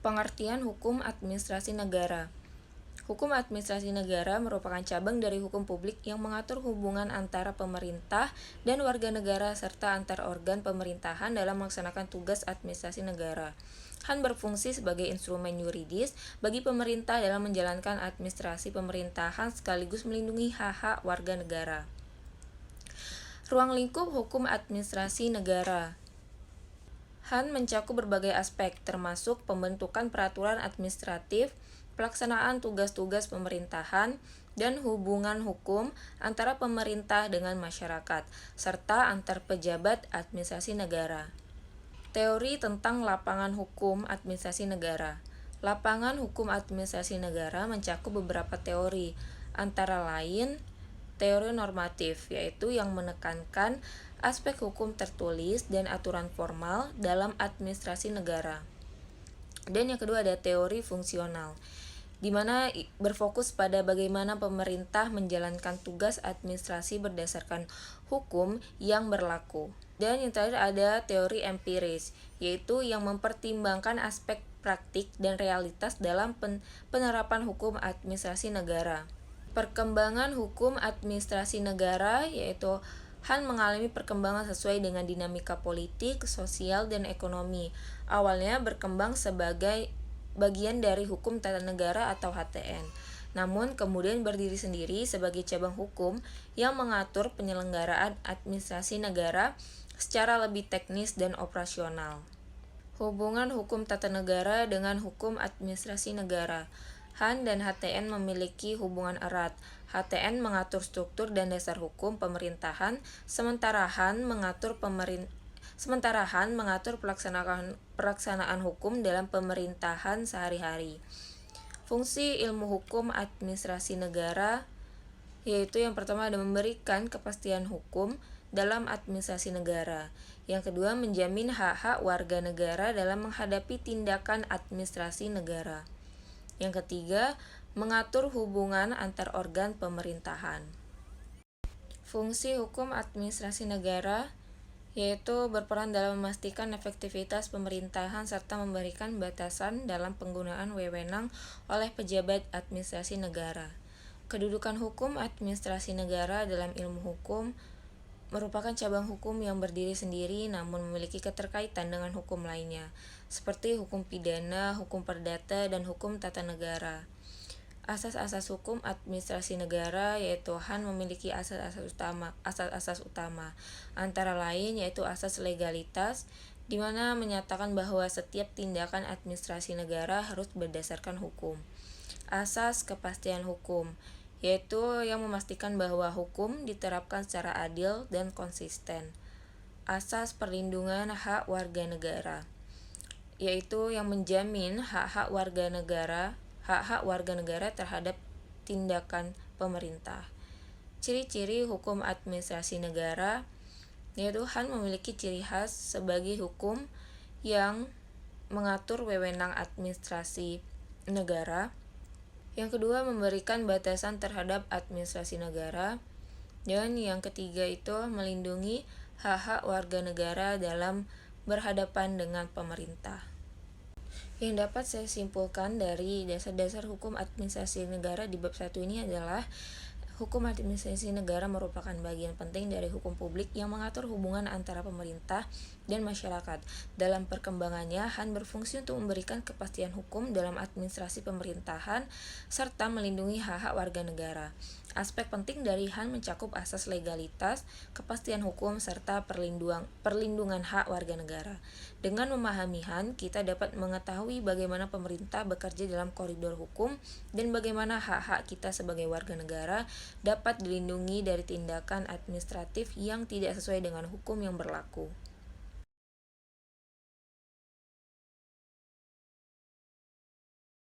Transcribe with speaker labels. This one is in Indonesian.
Speaker 1: Pengertian hukum administrasi negara. Hukum administrasi negara merupakan cabang dari hukum publik yang mengatur hubungan antara pemerintah dan warga negara serta antar organ pemerintahan dalam melaksanakan tugas administrasi negara. Han berfungsi sebagai instrumen yuridis bagi pemerintah dalam menjalankan administrasi pemerintahan sekaligus melindungi hak-hak warga negara. Ruang lingkup hukum administrasi negara. Han mencakup berbagai aspek, termasuk pembentukan peraturan administratif, pelaksanaan tugas-tugas pemerintahan, dan hubungan hukum antara pemerintah dengan masyarakat, serta antar pejabat administrasi negara. Teori tentang lapangan hukum administrasi negara. Lapangan hukum administrasi negara mencakup beberapa teori, antara lain teori normatif, yaitu yang menekankan aspek hukum tertulis dan aturan formal dalam administrasi negara. Dan yang kedua ada teori fungsional, di mana berfokus pada bagaimana pemerintah menjalankan tugas administrasi berdasarkan hukum yang berlaku. Dan yang terakhir ada teori empiris, yaitu yang mempertimbangkan aspek praktik dan realitas dalam penerapan hukum administrasi negara. Perkembangan hukum administrasi negara, yaitu Han mengalami perkembangan sesuai dengan dinamika politik, sosial, dan ekonomi. Awalnya berkembang sebagai bagian dari hukum tata negara atau HTN, namun kemudian berdiri sendiri sebagai cabang hukum yang mengatur penyelenggaraan administrasi negara secara lebih teknis dan operasional. Hubungan hukum tata negara dengan hukum administrasi negara. Han dan HTN memiliki hubungan erat. HTN mengatur struktur dan dasar hukum pemerintahan, sementara Han mengatur pelaksanaan hukum dalam pemerintahan sehari-hari. Fungsi ilmu hukum administrasi negara, yaitu yang pertama ada memberikan kepastian hukum dalam administrasi negara. Yang kedua, menjamin hak-hak warga negara dalam menghadapi tindakan administrasi negara. Yang ketiga, mengatur hubungan antar organ pemerintahan. Fungsi hukum administrasi negara yaitu berperan dalam memastikan efektivitas pemerintahan serta memberikan batasan dalam penggunaan wewenang oleh pejabat administrasi negara. Kedudukan hukum administrasi negara dalam ilmu hukum merupakan cabang hukum yang berdiri sendiri namun memiliki keterkaitan dengan hukum lainnya, seperti hukum pidana, hukum perdata, dan hukum tata negara. Asas-asas hukum administrasi negara, yaitu Han memiliki asas-asas utama, antara lain yaitu asas legalitas, di mana menyatakan bahwa setiap tindakan administrasi negara harus berdasarkan hukum. Asas kepastian hukum, yaitu yang memastikan bahwa hukum diterapkan secara adil dan konsisten. Asas perlindungan hak warga negara, yaitu yang menjamin hak-hak warga negara terhadap tindakan pemerintah. Ciri-ciri hukum administrasi negara, yaitu Han memiliki ciri khas sebagai hukum yang mengatur wewenang administrasi negara. Yang kedua, memberikan batasan terhadap administrasi negara. Dan yang ketiga itu melindungi hak-hak warga negara dalam berhadapan dengan pemerintah. Yang dapat saya simpulkan dari dasar-dasar hukum administrasi negara di bab 1 ini adalah hukum administrasi negara merupakan bagian penting dari hukum publik yang mengatur hubungan antara pemerintah dan masyarakat. Dalam perkembangannya, Han berfungsi untuk memberikan kepastian hukum dalam administrasi pemerintahan serta melindungi hak-hak warga negara. Aspek penting dari Han mencakup asas legalitas, kepastian hukum, serta perlindungan hak warga negara. Dengan memahami Han, kita dapat mengetahui bagaimana pemerintah bekerja dalam koridor hukum dan bagaimana hak-hak kita sebagai warga negara dapat dilindungi dari tindakan administratif yang tidak sesuai dengan hukum yang berlaku.